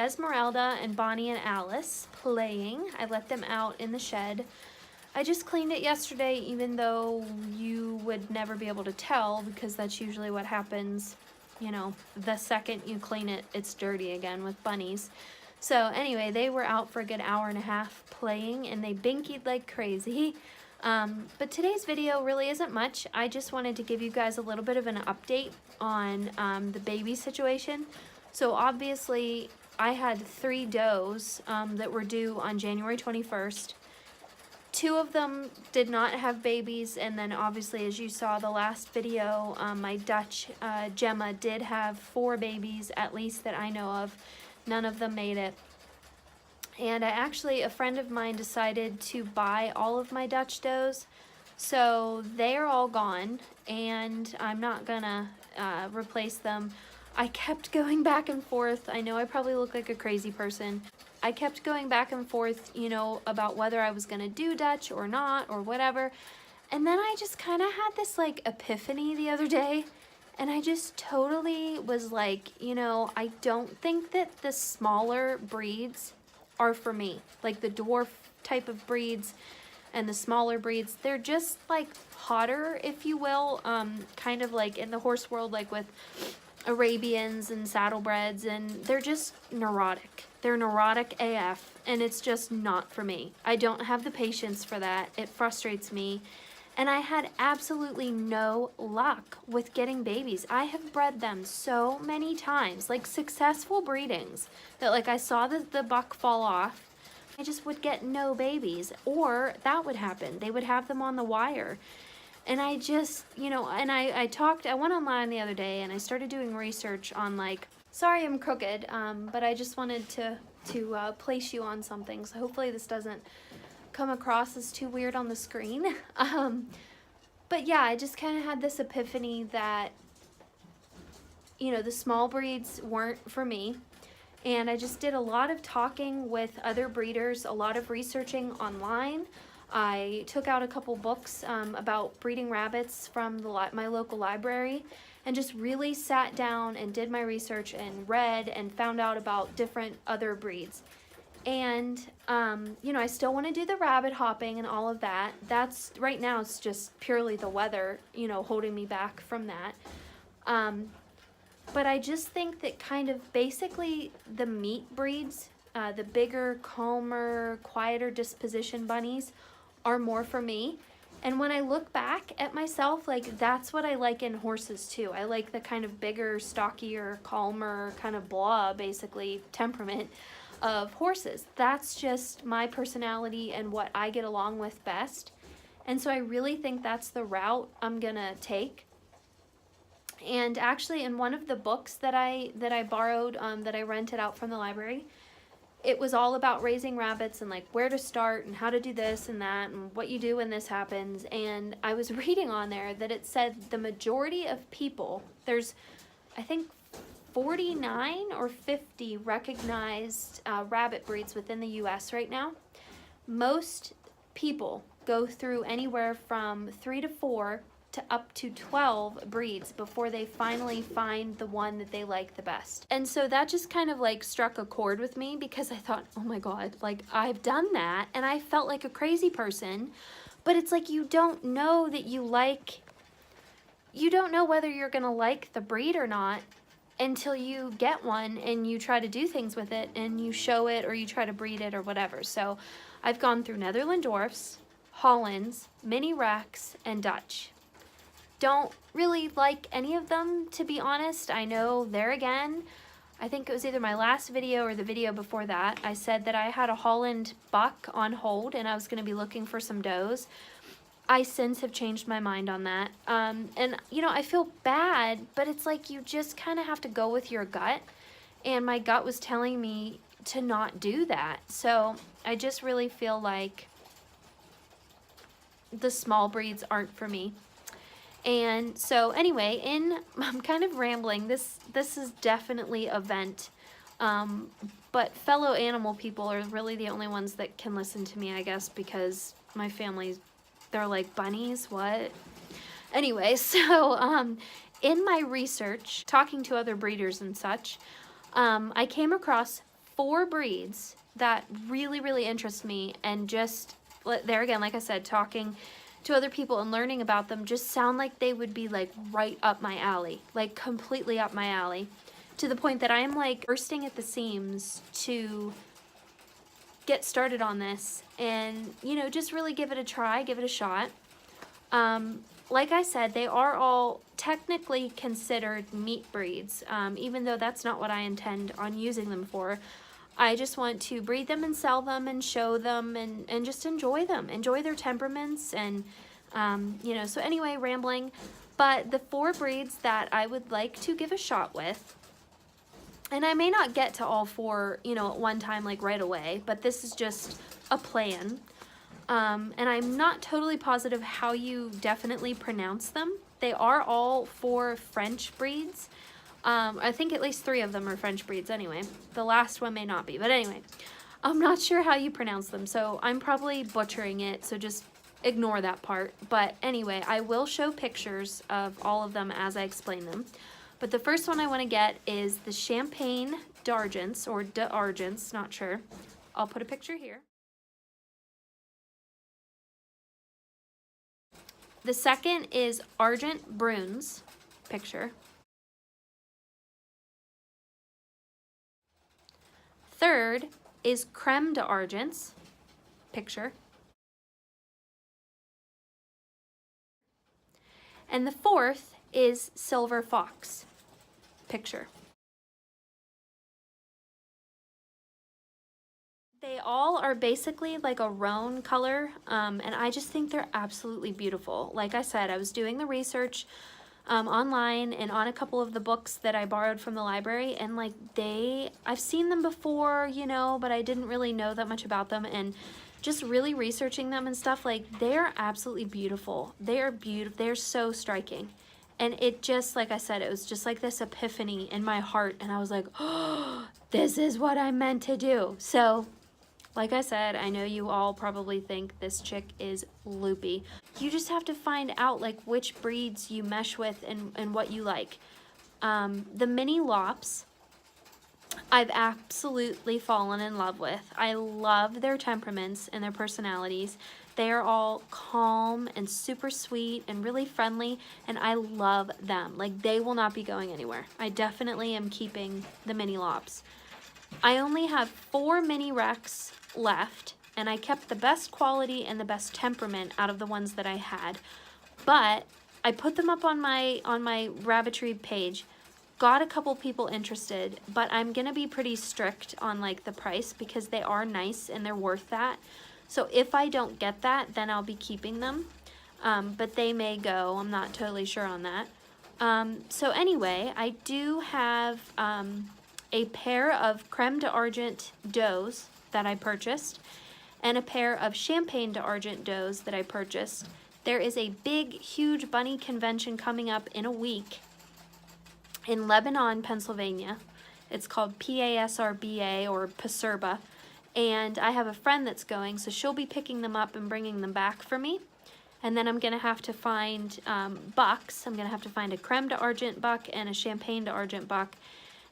Esmeralda and Bonnie and Alice playing. I let them out in the shed. I just cleaned it yesterday, even though you would never be able to tell, because that's usually what happens, you know, the second you clean it, it's dirty again with bunnies. So anyway, they were out for a good hour and a half playing, and they binkied like crazy. But today's video really isn't much. I just wanted to give you guys a little bit of an update on the baby situation. So obviously, I had 3 does that were due on January 21st. 2 of them did not have babies, and then obviously, as you saw the last video, my Dutch Gemma did have 4 babies, at least that I know of. None of them made it. And a friend of mine decided to buy all of my Dutch does, so they're all gone, and I'm not gonna replace them. I kept going back and forth. I know I probably look like a crazy person. I kept going back and forth, you know, about whether I was gonna do Dutch or not or whatever. And then I just kind of had this like epiphany the other day, and I just totally was like, you know, I don't think that the smaller breeds are for me. Like the dwarf type of breeds and the smaller breeds, they're just like hotter, if you will, kind of like in the horse world, like with Arabians and saddlebreds, and they're just neurotic. They're neurotic AF, and it's just not for me. I don't have the patience for that. It frustrates me. And I had absolutely no luck with getting babies. I have bred them so many times, like successful breedings, that like I saw the buck fall off. I just would get no babies, or that would happen. They would have them on the wire. And I just, you know, and I went online the other day and I started doing research on like, sorry I'm crooked, but I just wanted to place you on something. So hopefully this doesn't come across as too weird on the screen. But yeah, I just kind of had this epiphany that, you know, the small breeds weren't for me. And I just did a lot of talking with other breeders, a lot of researching online. I took out a couple books about breeding rabbits from my local library, and just really sat down and did my research and read and found out about different other breeds. And, you know, I still want to do the rabbit hopping and all of that. That's, right now, it's just purely the weather, you know, holding me back from that. But I just think that kind of basically the meat breeds, the bigger, calmer, quieter disposition bunnies are more for me. And when I look back at myself, like that's what I like in horses too. I like the kind of bigger, stockier, calmer, kind of blah, basically, temperament of horses. That's just my personality and what I get along with best. And so I really think that's the route I'm gonna take. And actually, in one of the books that I borrowed, that I rented out from the library, it was all about raising rabbits and like where to start and how to do this and that and what you do when this happens. And I was reading on there that it said the majority of people, there's I think 49 or 50 recognized rabbit breeds within the US right now. Most people go through anywhere from 3 to 4 to up to 12 breeds before they finally find the one that they like the best. And so that just kind of like struck a chord with me, because I thought, oh my God, like I've done that and I felt like a crazy person. But it's like you don't know that you don't know whether you're gonna like the breed or not until you get one and you try to do things with it and you show it or you try to breed it or whatever. So I've gone through Netherland Dwarfs, Hollands, Mini Rex, and Dutch. Don't really like any of them, to be honest. I know there again, I think it was either my last video or the video before that, I said that I had a Holland buck on hold and I was going to be looking for some does. I since have changed my mind on that. And, you know, I feel bad, but it's like you just kind of have to go with your gut. And my gut was telling me to not do that. So I just really feel like the small breeds aren't for me. And so anyway, I'm kind of rambling. This is definitely a vent. But fellow animal people are really the only ones that can listen to me, I guess, because my family's, they're like, bunnies, what? Anyway, so in my research, talking to other breeders and such, I came across 4 breeds that really interest me, and just there again, like I said, talking to other people and learning about them just sound like they would be like right up my alley, like completely up my alley, to the point that I am like bursting at the seams to get started on this and, you know, just really give it a try, give it a shot. Like I said, they are all technically considered meat breeds, even though that's not what I intend on using them for. I just want to breed them and sell them and show them and just enjoy them, enjoy their temperaments, and you know, so anyway, rambling. But the 4 breeds that I would like to give a shot with, and I may not get to all 4, you know, at one time, like right away, but this is just a plan. And I'm not totally positive how you definitely pronounce them. They are all 4 French breeds. I think at least 3 of them are French breeds anyway. The last one may not be, but anyway, I'm not sure how you pronounce them, so I'm probably butchering it, so just ignore that part. But anyway, I will show pictures of all of them as I explain them. But the first one I want to get is the Champagne d'Argents, or d'Argents, not sure. I'll put a picture here. The second is Argent Bruns, picture. Third is Creme d'Argents, picture. And the fourth is Silver Fox, picture. They all are basically like a roan color, and I just think they're absolutely beautiful. Like I said, I was doing the research online and on a couple of the books that I borrowed from the library, and like I've seen them before, you know, but I didn't really know that much about them, and just really researching them and stuff, like they're absolutely beautiful. They're beautiful. They're so striking. And it just, like I said, it was just like this epiphany in my heart, and I was like, oh, this is what I meant to do. So like I said, I know you all probably think this chick is loopy. You just have to find out like which breeds you mesh with and what you like. The mini lops, I've absolutely fallen in love with. I love their temperaments and their personalities. They are all calm and super sweet and really friendly, and I love them. Like, they will not be going anywhere. I definitely am keeping the mini lops. I only have 4 mini Rex left, and I kept the best quality and the best temperament out of the ones that I had. But I put them up on my Rabbitry page. Got a couple people interested, but I'm gonna be pretty strict on like the price because they are nice and they're worth that. So if I don't get that, then I'll be keeping them. But they may go, I'm not totally sure on that. So anyway, I do have a pair of Creme d'Argent does that I purchased, and a pair of Champagne d'Argent does that I purchased. There is a big, huge bunny convention coming up in a week in Lebanon, Pennsylvania. It's called PASRBA, or PASRBA, and I have a friend that's going, so she'll be picking them up and bringing them back for me. And then I'm gonna have to find bucks. I'm gonna have to find a Creme d'Argent buck and a Champagne d'Argent buck.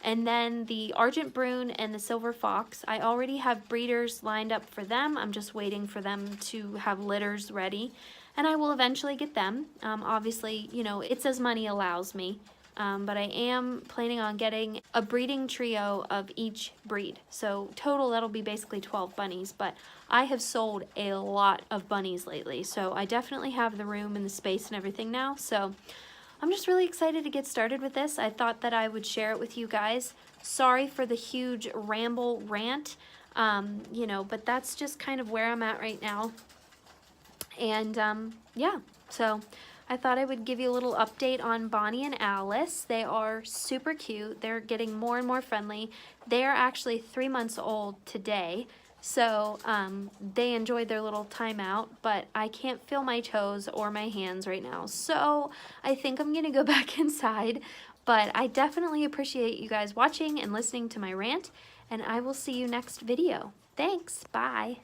And then the Argent Brune and the Silver Fox, I already have breeders lined up for them. I'm just waiting for them to have litters ready, and I will eventually get them. Obviously, you know, it's as money allows me. But I am planning on getting a breeding trio of each breed. So total, that'll be basically 12 bunnies, but I have sold a lot of bunnies lately, so I definitely have the room and the space and everything now. So I'm just really excited to get started with this. I thought that I would share it with you guys. Sorry for the huge ramble rant, you know, but that's just kind of where I'm at right now. And yeah, so I thought I would give you a little update on Bonnie and Alice. They are super cute. They're getting more and more friendly. They are actually 3 months old today, so they enjoyed their little time out, but I can't feel my toes or my hands right now, so I think I'm gonna go back inside. But I definitely appreciate you guys watching and listening to my rant, and I will see you next video. Thanks, bye.